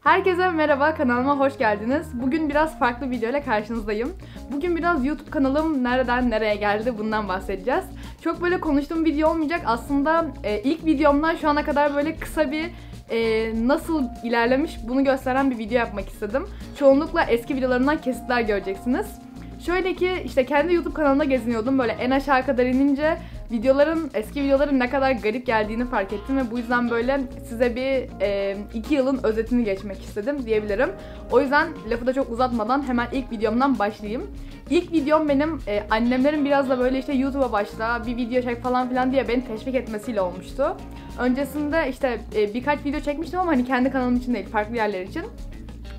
Herkese merhaba, kanalıma hoş geldiniz. Bugün biraz farklı bir video ile karşınızdayım. Bugün biraz YouTube kanalım nereden nereye geldi bundan bahsedeceğiz. Çok böyle konuştuğum video olmayacak. Aslında ilk videomdan şu ana kadar böyle kısa bir nasıl ilerlemiş bunu gösteren bir video yapmak istedim. Çoğunlukla eski videolarımdan kesitler göreceksiniz. Şöyle ki işte kendi YouTube kanalımda geziniyordum. Böyle en aşağı kadar inince eski videoların ne kadar garip geldiğini fark ettim ve bu yüzden böyle size bir 2 yılın özetini geçmek istedim diyebilirim. O yüzden lafı da çok uzatmadan hemen ilk videomdan başlayayım. İlk videom benim annemlerin biraz da böyle işte YouTube'a başla, bir video çek falan filan diye beni teşvik etmesiyle olmuştu. Öncesinde işte birkaç video çekmiştim ama hani kendi kanalım için değil, farklı yerler için.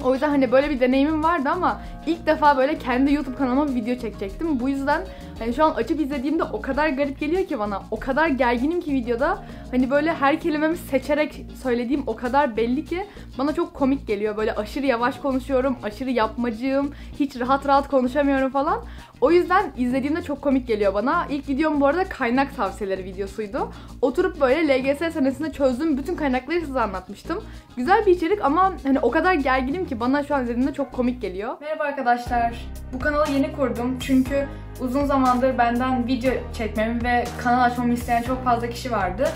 O yüzden hani böyle bir deneyimim vardı ama ilk defa böyle kendi YouTube kanalıma bir video çekecektim. Bu yüzden hani şu an açıp izlediğimde o kadar garip geliyor ki bana. O kadar gerginim ki videoda. Hani böyle her kelimemi seçerek söylediğim o kadar belli ki bana çok komik geliyor. Böyle aşırı yavaş konuşuyorum, aşırı yapmacığım, hiç rahat rahat konuşamıyorum falan. O yüzden izlediğimde çok komik geliyor bana. İlk videom bu arada kaynak tavsiyeleri videosuydu. Oturup böyle LGS senesinde çözdüğüm bütün kaynakları size anlatmıştım. Güzel bir içerik ama hani o kadar gerginim ki bana şu an izlediğimde çok komik geliyor. Merhaba arkadaşlar. Bu kanalı yeni kurdum çünkü uzun zamandır benden video çekmemi ve kanal açmamı isteyen çok fazla kişi vardı.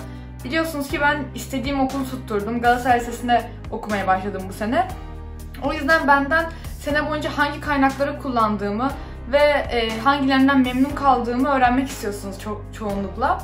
Biliyorsunuz ki ben istediğim okulu tutturdum. Galatasaray Lisesi'nde okumaya başladım bu sene. O yüzden benden sene boyunca hangi kaynakları kullandığımı ve hangilerinden memnun kaldığımı öğrenmek istiyorsunuz çoğunlukla.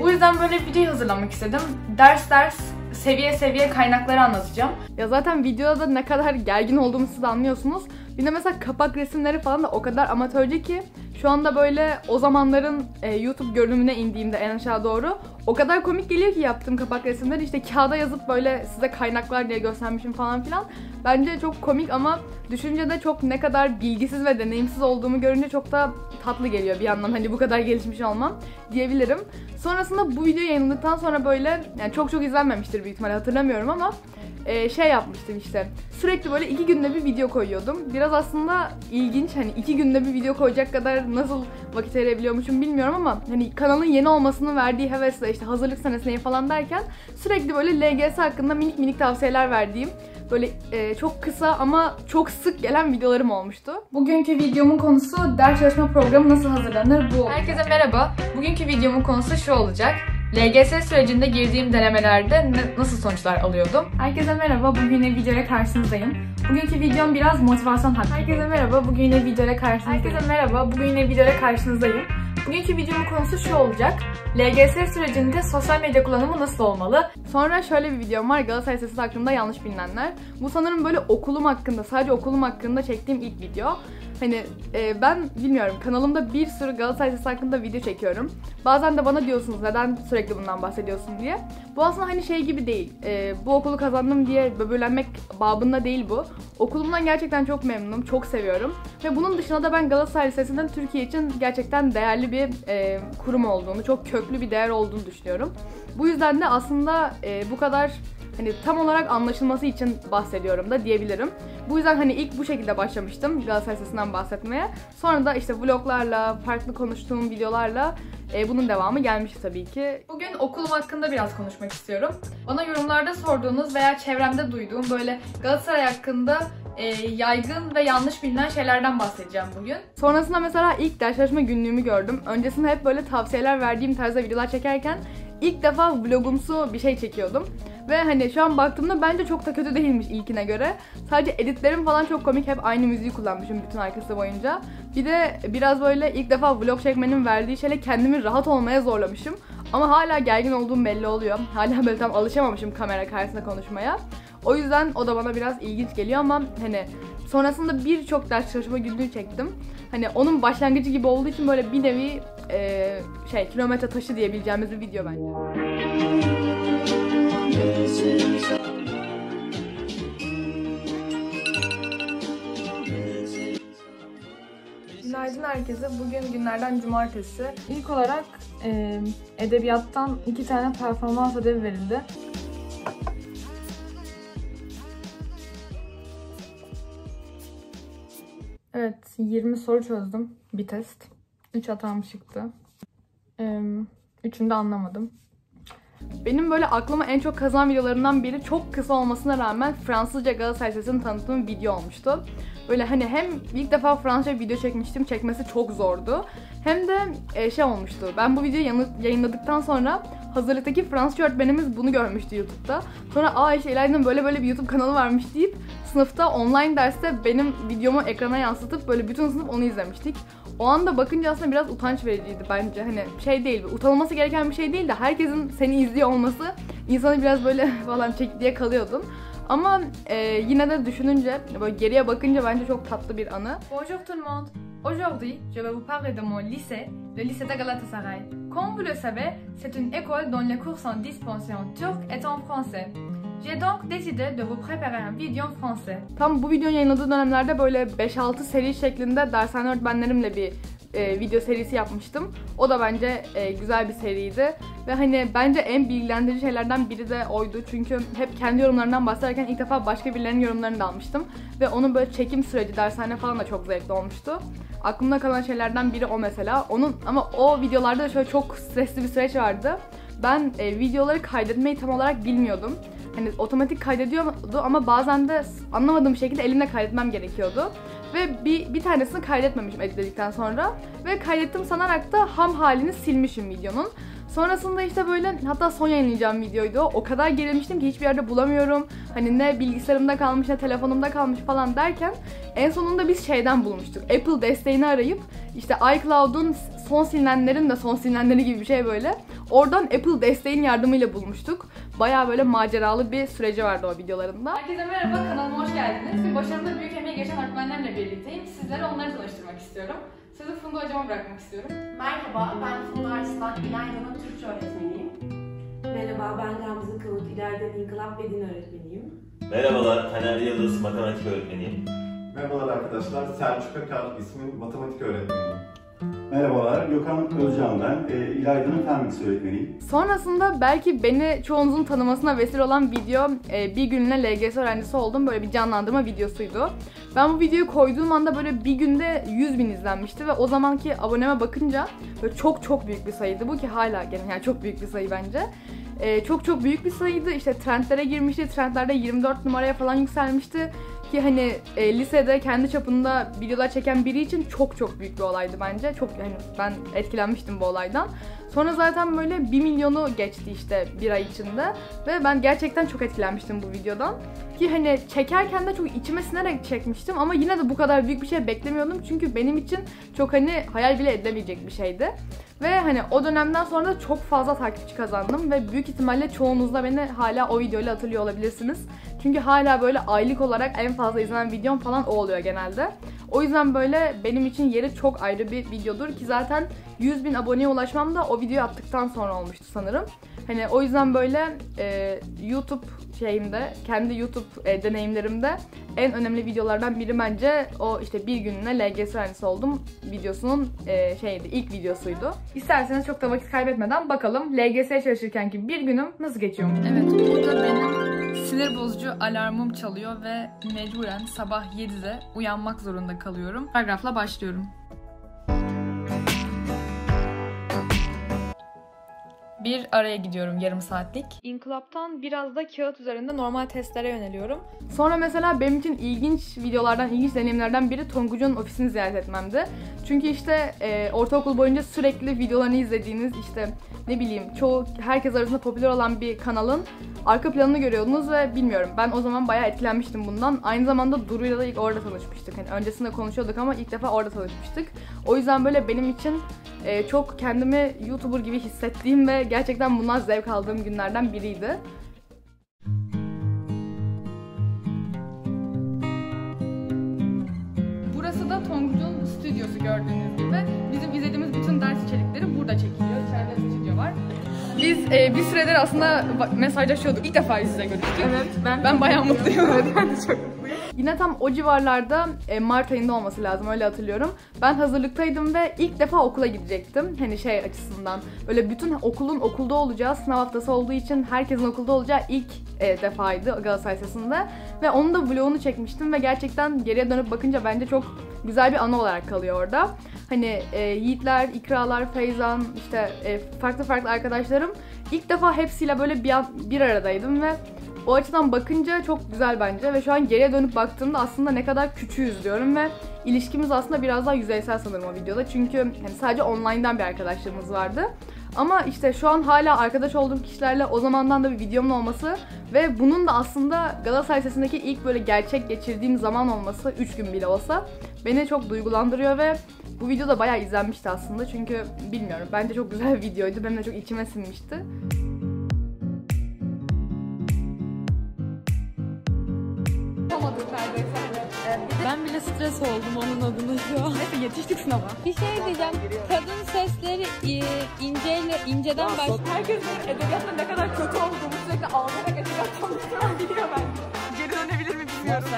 Bu yüzden böyle bir video hazırlamak istedim. Ders seviye seviye kaynakları anlatacağım. Ya zaten videoda ne kadar gergin olduğumu siz de anlıyorsunuz. Bir de mesela kapak resimleri falan da o kadar amatörce ki şu anda böyle o zamanların YouTube görünümüne indiğimde en aşağı doğru o kadar komik geliyor ki yaptığım kapak resimleri. İşte kağıda yazıp böyle size kaynaklar diye göstermişim falan filan. Bence çok komik ama düşünce de çok ne kadar bilgisiz ve deneyimsiz olduğumu görünce çok da tatlı geliyor bir yandan. Hani bu kadar gelişmiş olmam diyebilirim. Sonrasında bu video yayınlandıktan sonra böyle yani çok izlenmemiştir büyük ihtimalle, hatırlamıyorum ama şey yapmıştım işte. Sürekli böyle 2 günde bir video koyuyordum. Biraz aslında ilginç, hani 2 günde bir video koyacak kadar nasıl vakit ayırabiliyormuşum bilmiyorum ama hani kanalın yeni olmasının verdiği hevesle işte hazırlık senesine falan derken sürekli böyle LGS hakkında minik minik tavsiyeler verdiğim böyle çok kısa ama çok sık gelen videolarım olmuştu. Bugünkü videomun konusu ders çalışma programı nasıl hazırlanır bu. Herkese merhaba. Bugünkü videomun konusu şu olacak. LGS sürecinde girdiğim denemelerde nasıl sonuçlar alıyordum? Herkese merhaba, bugün yine videoya karşınızdayım. Bugünkü videom biraz motivasyon hakkında. Herkese merhaba, bugün yine videoya karşınızdayım. Herkese merhaba, bugün yine videoya karşınızdayım. Bugünkü videomun konusu şu olacak. LGS sürecinde sosyal medya kullanımı nasıl olmalı? Sonra şöyle bir videom var, Galatasaray Lisesi hakkında yanlış bilinenler. Bu sanırım böyle okulum hakkında, sadece okulum hakkında çektiğim ilk video. Hani ben bilmiyorum, kanalımda bir sürü Galatasaray Lisesi hakkında video çekiyorum. Bazen de bana diyorsunuz neden sürekli bundan bahsediyorsun diye. Bu aslında hani şey gibi değil. Bu okulu kazandım diye böbürlenmek babında değil bu. Okulumdan gerçekten çok memnunum, çok seviyorum. Ve bunun dışında da ben Galatasaray Lisesi'nin Türkiye için gerçekten değerli bir kurum olduğunu, çok köklü bir değer olduğunu düşünüyorum. Bu yüzden de aslında bu kadar hani tam olarak anlaşılması için bahsediyorum da diyebilirim. Bu yüzden hani ilk bu şekilde başlamıştım Galatasaray Lisesi'nden bahsetmeye. Sonra da işte vloglarla, farklı konuştuğum videolarla bunun devamı gelmişti tabii ki. Bugün okulum hakkında biraz konuşmak istiyorum. Bana yorumlarda sorduğunuz veya çevremde duyduğum böyle Galatasaray hakkında yaygın ve yanlış bilinen şeylerden bahsedeceğim bugün. Sonrasında mesela ilk ders çalışma günlüğümü gördüm. Öncesinde hep böyle tavsiyeler verdiğim tarzda videolar çekerken ilk defa vlogumsu bir şey çekiyordum. Ve hani şu an baktığımda bence çok da kötü değilmiş ilkine göre. Sadece editlerim falan çok komik. Hep aynı müziği kullanmışım bütün arkası boyunca. Bir de biraz böyle ilk defa vlog çekmenin verdiği şeyle kendimi rahat olmaya zorlamışım. Ama hala gergin olduğum belli oluyor. Hala böyle tam alışamamışım kamera karşısında konuşmaya. O yüzden o da bana biraz ilginç geliyor ama hani sonrasında birçok ders çalışma günlüğü çektim. Hani onun başlangıcı gibi olduğu için böyle bir nevi kilometre taşı diyebileceğimiz bir video bence. Günaydın herkese. Bugün günlerden cumartesi. İlk olarak edebiyattan 2 tane performans ödevi verildi. Evet, 20 soru çözdüm. Bir test. 3 hatam çıktı. 3'ünü de anlamadım. Benim böyle aklıma en çok kazan videolarımdan biri çok kısa olmasına rağmen Fransızca Galatasaray Lisesi'ni tanıttığım video olmuştu. Böyle hani hem ilk defa Fransızca video çekmiştim, çekmesi çok zordu. Hem de şey olmuştu, ben bu videoyu yayınladıktan sonra hazırlıktaki Fransızca öğretmenimiz bunu görmüştü YouTube'da. Sonra işte İlayda'nın böyle bir YouTube kanalı varmış deyip sınıfta online derste benim videomu ekrana yansıtıp böyle bütün sınıf onu izlemiştik. O anda bakınca aslında biraz utanç vericiydi bence. Hani şey değil, utanılması gereken bir şey değil de herkesin seni izliyor olması insanı biraz böyle falan çek diye kalıyordum. Ama yine de düşününce, böyle geriye bakınca bence çok tatlı bir anı. Bonjour tout le monde. Aujourd'hui, je vais vous parler de mon lycée, le lycée de Galatasaray. Comme vous le savez, c'est une école dont les cours sont dispensés en turc et en français. J'ai donc décidé de vous préparer un video en français. Tam bu videonun yayınladığı dönemlerde böyle 5-6 seri şeklinde dershane öğretmenlerimle bir video serisi yapmıştım. O da bence güzel bir seriydi. Ve hani bence en bilgilendirici şeylerden biri de oydu. Çünkü hep kendi yorumlarından bahsederken ilk defa başka birilerinin yorumlarını da almıştım. Ve onun böyle çekim süreci, dershane falan da çok zevkli olmuştu. Aklımda kalan şeylerden biri o mesela. Ama o videolarda da şöyle çok stresli bir süreç vardı. Ben videoları kaydetmeyi tam olarak bilmiyordum. Hani otomatik kaydediyordu ama bazen de anlamadığım şekilde elimle kaydetmem gerekiyordu. Ve bir tanesini kaydetmemişim editledikten sonra. Ve kaydettim sanarak da ham halini silmişim videonun. Sonrasında işte böyle, hatta son yayınlayacağım videoydu. O kadar gerilmiştim ki hiçbir yerde bulamıyorum. Hani ne bilgisayarımda kalmış ne telefonumda kalmış falan derken en sonunda biz şeyden bulmuştuk. Apple desteğini arayıp işte iCloud'un son silinenlerin de son silinenleri gibi bir şey böyle. Oradan Apple desteğin yardımıyla bulmuştuk. Bayağı böyle maceralı bir süreci vardı o videolarında. Herkese merhaba, kanalıma hoş geldiniz. Bir başarılı büyük emeği geçen öğretmenlerle birlikteyim. Sizlere onları tanıştırmak istiyorum. Sözü Funda hocama bırakmak istiyorum. Merhaba, ben Funda Arslan, İlayda'nın Türkçe öğretmeniyim. Merhaba, ben Gamze Kavut, İlayda'nın İnkılap ve Din öğretmeniyim. Merhabalar, Taner Yıldız, matematik öğretmeniyim. Merhabalar arkadaşlar, Selçuk Akar, ismim matematik öğretmeniyim. Merhabalar, Gökhan Özcan ben, İlayda'nın fen bilgisi öğretmeniyim. Sonrasında belki beni çoğunuzun tanımasına vesile olan video bir gününe LGS öğrencisi oldum. Böyle bir canlandırma videosuydu. Ben bu videoyu koyduğum anda böyle bir günde 100.000 izlenmişti ve o zamanki aboneme bakınca böyle çok büyük bir sayıydı. Bu ki hala gene yani çok büyük bir sayı bence. Çok büyük bir sayıydı. İşte trendlere girmişti. Trendlerde 24 numaraya falan yükselmişti. Ki hani lisede kendi çapında videolar çeken biri için çok büyük bir olaydı bence. Yani ben etkilenmiştim bu olaydan. Sonra zaten böyle 1 milyonu geçti işte bir ay içinde. Ve ben gerçekten çok etkilenmiştim bu videodan. Ki hani çekerken de çok içime sinerek çekmiştim ama yine de bu kadar büyük bir şey beklemiyordum. Çünkü benim için çok hani hayal bile edilemeyecek bir şeydi. Ve hani o dönemden sonra da çok fazla takipçi kazandım ve büyük ihtimalle çoğunuz da beni hala o videoyla hatırlıyor olabilirsiniz. Çünkü hala böyle aylık olarak en fazla izlenen videom falan o oluyor genelde. O yüzden böyle benim için yeri çok ayrı bir videodur ki zaten 100.000 aboneye ulaşmam da o videoyu attıktan sonra olmuştu sanırım. Hani o yüzden böyle YouTube şeyimde, kendi YouTube deneyimlerimde en önemli videolardan biri bence o işte bir gününe LGS öğrencisi oldum videosunun ilk videosuydu. İsterseniz çok da vakit kaybetmeden bakalım LGS'ye çalışırkenki bir günüm nasıl geçiyor? Evet, burada benim sinir bozucu alarmım çalıyor ve mecburen sabah 7'de uyanmak zorunda kalıyorum. Paragrafla başlıyorum. Bir araya gidiyorum yarım saatlik. İnkılaptan biraz da kağıt üzerinde normal testlere yöneliyorum. Sonra mesela benim için ilginç videolardan, ilginç deneyimlerden biri Tonguç'un ofisini ziyaret etmemdi. Çünkü işte ortaokul boyunca sürekli videolarını izlediğiniz işte ne bileyim herkes arasında popüler olan bir kanalın arka planını görüyordunuz ve bilmiyorum ben o zaman bayağı etkilenmiştim bundan. Aynı zamanda Duru'yla da ilk orada tanışmıştık. Hani öncesinde konuşuyorduk ama ilk defa orada tanışmıştık. O yüzden böyle benim için çok kendimi YouTuber gibi hissettiğim ve gerçekten bundan zevk aldığım günlerden biriydi. Burası da Tonguç'un stüdyosu gördüğünüz gibi. Bizim izlediğimiz bütün ders içerikleri burada çekiliyor. İçeride stüdyo var. Biz bir süredir aslında mesajlaşıyorduk. İlk defa yüz yüze görüştük. Evet, ben bayağı mutluyum. Evet, ben de çok mutluyum. Yine tam o civarlarda Mart ayında olması lazım, öyle hatırlıyorum. Ben hazırlıktaydım ve ilk defa okula gidecektim. Hani şey açısından, böyle bütün okulun okulda olacağı, sınav haftası olduğu için herkesin okulda olacağı ilk defaydı Galatasaray Lisesi'nde. Ve onun da vlogunu çekmiştim ve gerçekten geriye dönüp bakınca bence çok güzel bir anı olarak kalıyor orada. Hani Yiğitler, İkralar, Feyzan, işte farklı arkadaşlarım İlk defa hepsiyle böyle bir aradaydım ve o açıdan bakınca çok güzel bence ve şu an geriye dönüp baktığımda aslında ne kadar küçüğüz diyorum ve ilişkimiz aslında biraz daha yüzeysel sanırım o videoda. Çünkü hani sadece online'dan bir arkadaşlığımız vardı. Ama işte şu an hala arkadaş olduğum kişilerle o zamandan da bir videomun olması ve bunun da aslında Galatasaray Lisesi'ndeki ilk böyle gerçek geçirdiğim zaman olması, 3 gün bile olsa beni çok duygulandırıyor ve bu video da bayağı izlenmişti aslında çünkü bilmiyorum, bence çok güzel bir videoydu, benim de çok içime sinmişti. Ben bile stres oldum onun adına şu an. Neyse yetiştik sınava. Bir şey diyeceğim. Kadın sesleri inceden başlıyor. Herkes edebiyatta ne kadar kötü olduğumu sürekli ağlayarak edebiyat çalıştıran biliyor bence. Geri dönebilir mi bilmiyorum.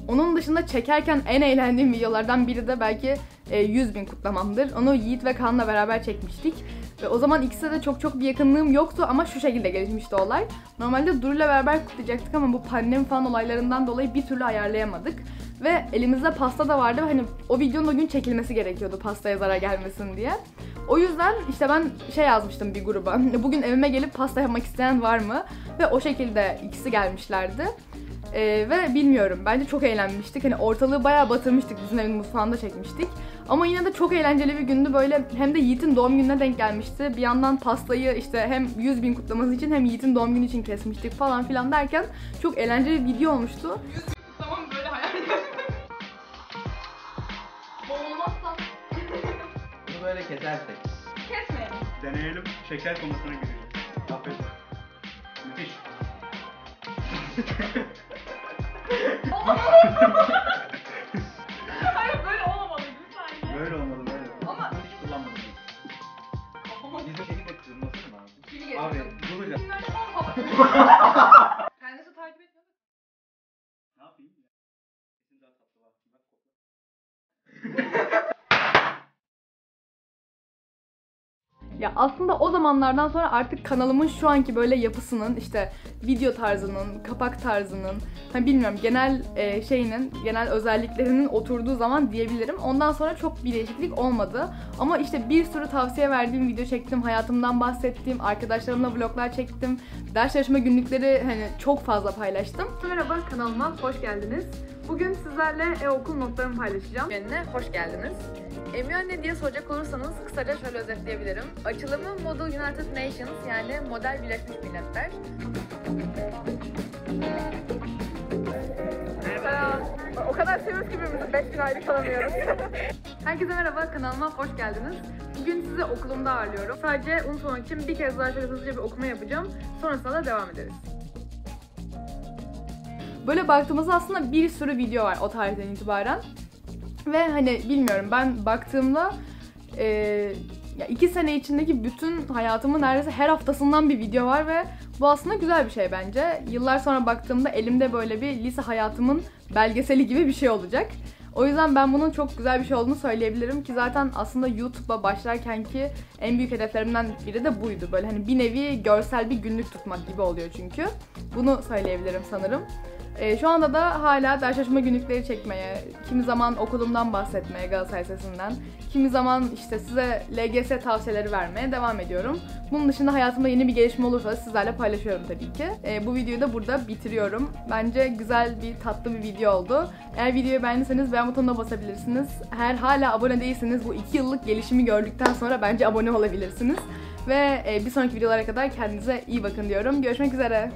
Onun dışında çekerken en eğlendiğim videolardan biri de belki 100.000 kutlamamdır. Onu Yiğit ve Kaan'la beraber çekmiştik. Ve o zaman ikisi de çok bir yakınlığım yoktu ama şu şekilde gelişmişti olay. Normalde Duru'yla beraber kutlayacaktık ama bu pandemi falan olaylarından dolayı bir türlü ayarlayamadık. Ve elimizde pasta da vardı ve hani o videonun o gün çekilmesi gerekiyordu pastaya zarar gelmesin diye. O yüzden işte ben şey yazmıştım bir gruba. Bugün evime gelip pasta yapmak isteyen var mı? Ve o şekilde ikisi gelmişlerdi. Ve bilmiyorum, bence çok eğlenmiştik. Hani ortalığı bayağı batırmıştık, bizim evin mutfağında çekmiştik. Ama yine de çok eğlenceli bir gündü böyle, hem de Yiğit'in doğum gününe denk gelmişti. Bir yandan pastayı işte hem 100.000 kutlaması için hem Yiğit'in doğum günü için kesmiştik falan filan derken çok eğlenceli bir video olmuştu. 100.000 kutlamam böyle hayal ediyorum. Olmazsa. Bunu böyle kesersek. Kesmeyelim. Deneyelim. Şeker konusuna gireceğiz. Aferin. Müthiş. Hayır, böyle olmamalıydı sanki. Böyle olmalı böyle. Ama Hiç kullanmadım. Bizim şekilde kırılması mı lazım? Kili Abi getirdim. bulacağız. Kendisi takip etmiyor. Ne yapayım? Kesin daha tatlı var. Bak kokla. Ya aslında o zamanlardan sonra artık kanalımın şu anki böyle yapısının, işte video tarzının, kapak tarzının, hani bilmiyorum, genel genel özelliklerinin oturduğu zaman diyebilirim. Ondan sonra çok bir değişiklik olmadı. Ama işte bir sürü tavsiye verdiğim video çektim, hayatımdan bahsettiğim, arkadaşlarımla vloglar çektim, ders çalışma günlükleri hani çok fazla paylaştım. Merhaba, kanalıma hoş geldiniz. Bugün sizlerle e-okul notlarımı paylaşacağım. Önüne hoş geldiniz. MUN ne diye soracak olursanız kısaca şöyle özetleyebilirim. Açılımı Model United Nations, yani Model Birleşmiş Milletler. O kadar seviyoruz ki birbirimizi 5000 aylık alamıyoruz. Herkese merhaba, kanalıma hoş geldiniz. Bugün sizi okulumda ağırlıyorum. Sadece unutmamak için bir kez daha şöyle hızlıca bir okuma yapacağım. Sonrasında da devam ederiz. Böyle baktığımızda aslında bir sürü video var o tarihten itibaren. Ve hani bilmiyorum, ben baktığımda 2 sene içindeki bütün hayatımın neredeyse her haftasından bir video var ve bu aslında güzel bir şey bence. Yıllar sonra baktığımda elimde böyle bir lise hayatımın belgeseli gibi bir şey olacak. O yüzden ben bunun çok güzel bir şey olduğunu söyleyebilirim ki zaten aslında YouTube'a başlarkenki en büyük hedeflerimden biri de buydu. Böyle hani bir nevi görsel bir günlük tutmak gibi oluyor çünkü. Bunu söyleyebilirim sanırım. Şu anda da hala ders çalışma günlükleri çekmeye, kimi zaman okulumdan bahsetmeye, Galatasaray Lisesi'nden, kimi zaman işte size LGS tavsiyeleri vermeye devam ediyorum. Bunun dışında hayatımda yeni bir gelişme olursa da sizlerle paylaşıyorum tabii ki. Bu videoyu da burada bitiriyorum. Bence güzel bir, tatlı bir video oldu. Eğer videoyu beğendiyseniz beğen butonuna basabilirsiniz. Eğer hala abone değilseniz bu 2 yıllık gelişimi gördükten sonra bence abone olabilirsiniz. Ve bir sonraki videolara kadar kendinize iyi bakın diyorum. Görüşmek üzere.